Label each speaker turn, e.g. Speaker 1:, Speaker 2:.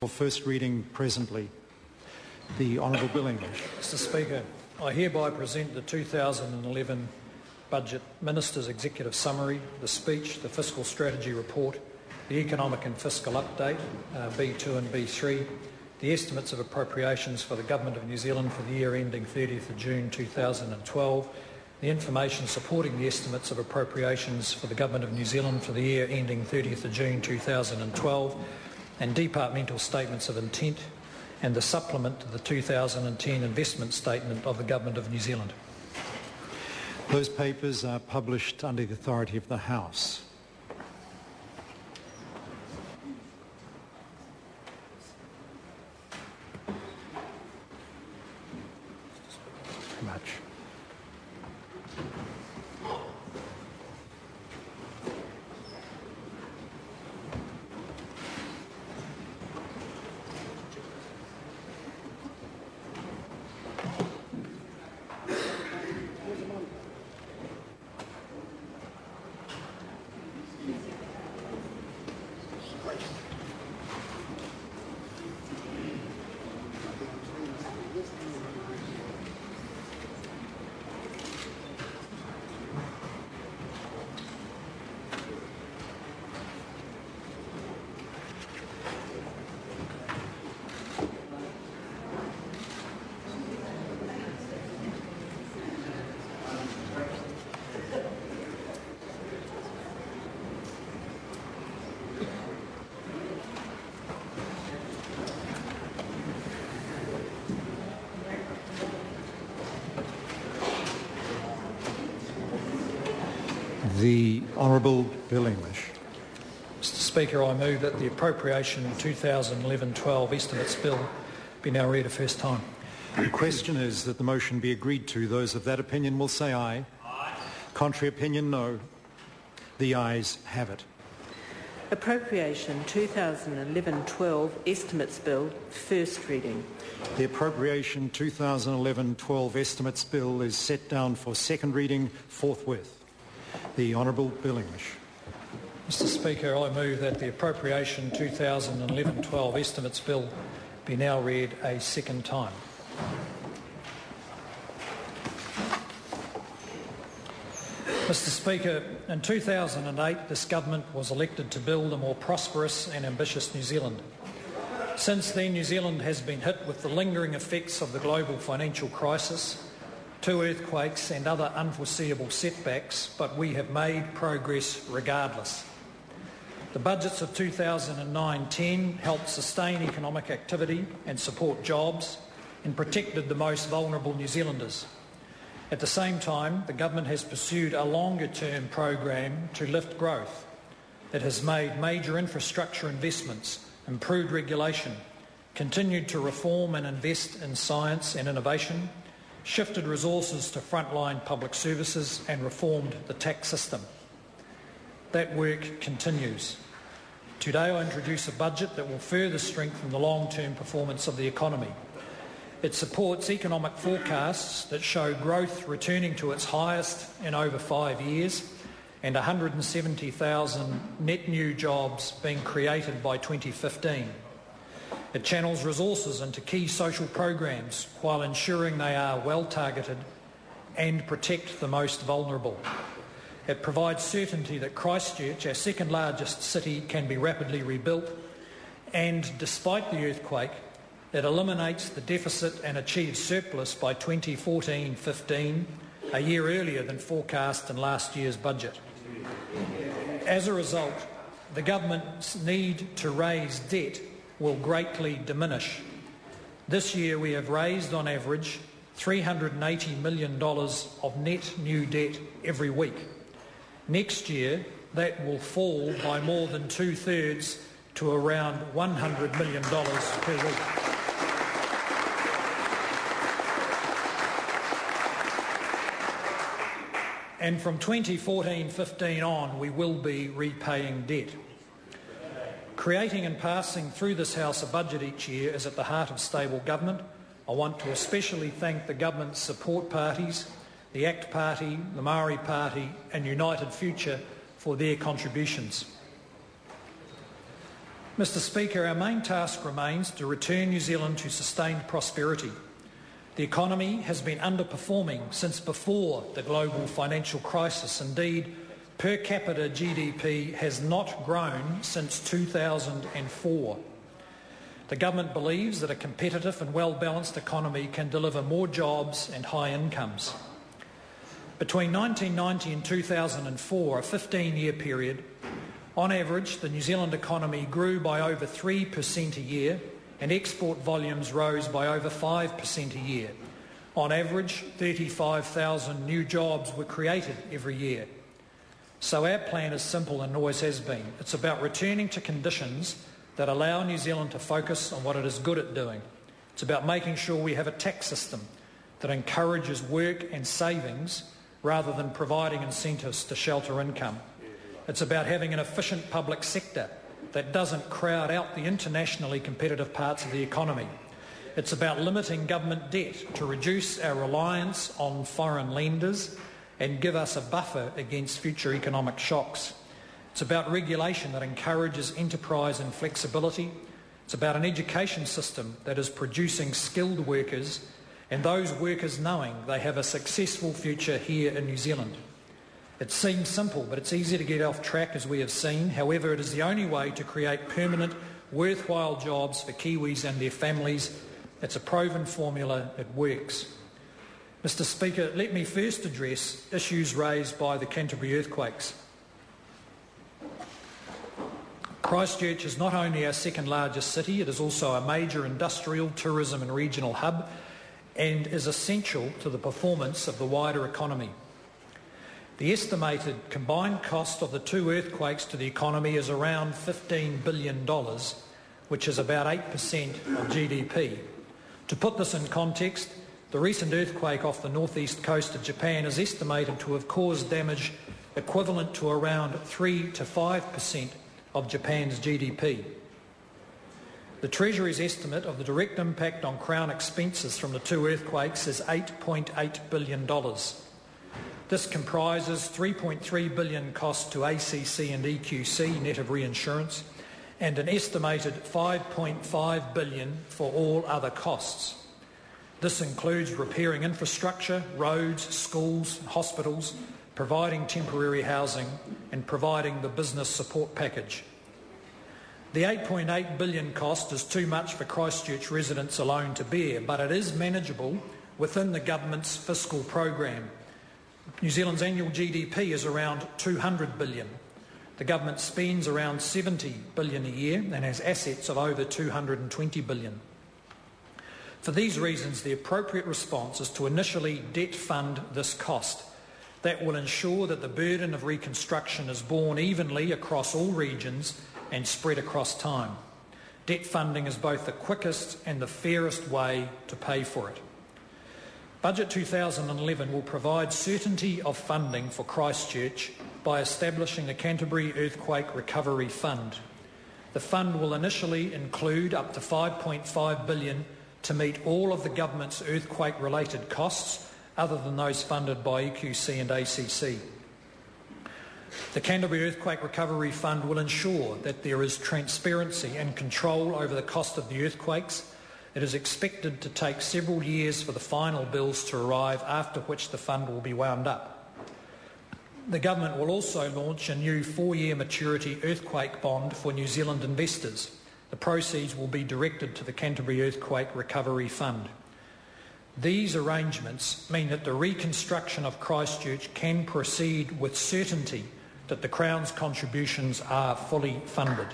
Speaker 1: For first reading presently. The Honourable Bill English.
Speaker 2: Mr Speaker, I hereby present the 2011 Budget Minister's Executive Summary, the Speech, the Fiscal Strategy Report, the Economic and Fiscal Update, B2 and B3, the estimates of appropriations for the Government of New Zealand for the year ending 30th of June 2012, the information supporting the estimates of appropriations for the Government of New Zealand for the year ending 30th of June 2012, and departmental statements of intent, and the supplement to the 2010 investment statement of the Government of New Zealand.
Speaker 1: Those papers are published under the authority of the House. Very much. The Honourable Bill English.
Speaker 2: Mr Speaker, I move that the Appropriation 2011-12 Estimates Bill be now read a first time.
Speaker 1: The question is that the motion be agreed to. Those of that opinion will say aye. Aye. Contrary opinion, no. The ayes have it.
Speaker 3: Appropriation 2011-12 Estimates Bill, first reading.
Speaker 1: The Appropriation 2011-12 Estimates Bill is set down for second reading forthwith. The Honourable Bill English.
Speaker 2: Mr Speaker, I move that the Appropriation 2011-12 Estimates Bill be now read a second time. Mr Speaker, in 2008 this government was elected to build a more prosperous and ambitious New Zealand. Since then, New Zealand has been hit with the lingering effects of the global financial crisis, 2 earthquakes and other unforeseeable setbacks, but we have made progress regardless. The budgets of 2009-10 helped sustain economic activity and support jobs and protected the most vulnerable New Zealanders. At the same time, the government has pursued a longer-term program to lift growth. It has made major infrastructure investments, improved regulation, continued to reform and invest in science and innovation, shifted resources to frontline public services and reformed the tax system. That work continues. Today I introduce a budget that will further strengthen the long-term performance of the economy. It supports economic forecasts that show growth returning to its highest in over 5 years and 170,000 net new jobs being created by 2015. It channels resources into key social programs while ensuring they are well targeted and protect the most vulnerable. It provides certainty that Christchurch, our second largest city, can be rapidly rebuilt, and despite the earthquake, it eliminates the deficit and achieves surplus by 2014-15, a year earlier than forecast in last year's budget. As a result, the government's need to raise debt will greatly diminish. This year we have raised on average $380 million of net new debt every week. Next year that will fall by more than 2/3 to around $100 million per week. And from 2014-15 on, we will be repaying debt. Creating and passing through this House a budget each year is at the heart of stable government. I want to especially thank the government's support parties, the ACT Party, the Maori Party and United Future for their contributions. Mr Speaker, our main task remains to return New Zealand to sustained prosperity. The economy has been underperforming since before the global financial crisis. Indeed, per capita GDP has not grown since 2004. The government believes that a competitive and well-balanced economy can deliver more jobs and high incomes. Between 1990 and 2004, a 15-year period, on average, the New Zealand economy grew by over 3% a year and export volumes rose by over 5% a year. On average, 35,000 new jobs were created every year. So our plan is simple and always has been. It's about returning to conditions that allow New Zealand to focus on what it is good at doing. It's about making sure we have a tax system that encourages work and savings rather than providing incentives to shelter income. It's about having an efficient public sector that doesn't crowd out the internationally competitive parts of the economy. It's about limiting government debt to reduce our reliance on foreign lenders and give us a buffer against future economic shocks. It's about regulation that encourages enterprise and flexibility. It's about an education system that is producing skilled workers and those workers knowing they have a successful future here in New Zealand. It seems simple, but it's easy to get off track, as we have seen. However, it is the only way to create permanent, worthwhile jobs for Kiwis and their families. It's a proven formula. It works. Mr Speaker, let me first address issues raised by the Canterbury earthquakes. Christchurch is not only our second largest city, it is also a major industrial, tourism and regional hub and is essential to the performance of the wider economy. The estimated combined cost of the two earthquakes to the economy is around $15 billion, which is about 8% of GDP. To put this in context, the recent earthquake off the northeast coast of Japan is estimated to have caused damage equivalent to around 3 to 5% of Japan's GDP. The Treasury's estimate of the direct impact on Crown expenses from the two earthquakes is $8.8 billion. This comprises $3.3 billion cost to ACC and EQC net of reinsurance and an estimated $5.5 billion for all other costs. This includes repairing infrastructure, roads, schools, hospitals, providing temporary housing and providing the business support package. The $8.8 billion cost is too much for Christchurch residents alone to bear, but it is manageable within the government's fiscal program. New Zealand's annual GDP is around $200 billion. The government spends around $70 billion a year and has assets of over $220 billion. For these reasons, the appropriate response is to initially debt fund this cost. That will ensure that the burden of reconstruction is borne evenly across all regions and spread across time. Debt funding is both the quickest and the fairest way to pay for it. Budget 2011 will provide certainty of funding for Christchurch by establishing the Canterbury Earthquake Recovery Fund. The fund will initially include up to $5.5 billion to meet all of the government's earthquake-related costs, other than those funded by EQC and ACC. The Canterbury Earthquake Recovery Fund will ensure that there is transparency and control over the cost of the earthquakes. It is expected to take several years for the final bills to arrive, after which the fund will be wound up. The government will also launch a new 4-year maturity earthquake bond for New Zealand investors. The proceeds will be directed to the Canterbury Earthquake Recovery Fund. These arrangements mean that the reconstruction of Christchurch can proceed with certainty that the Crown's contributions are fully funded.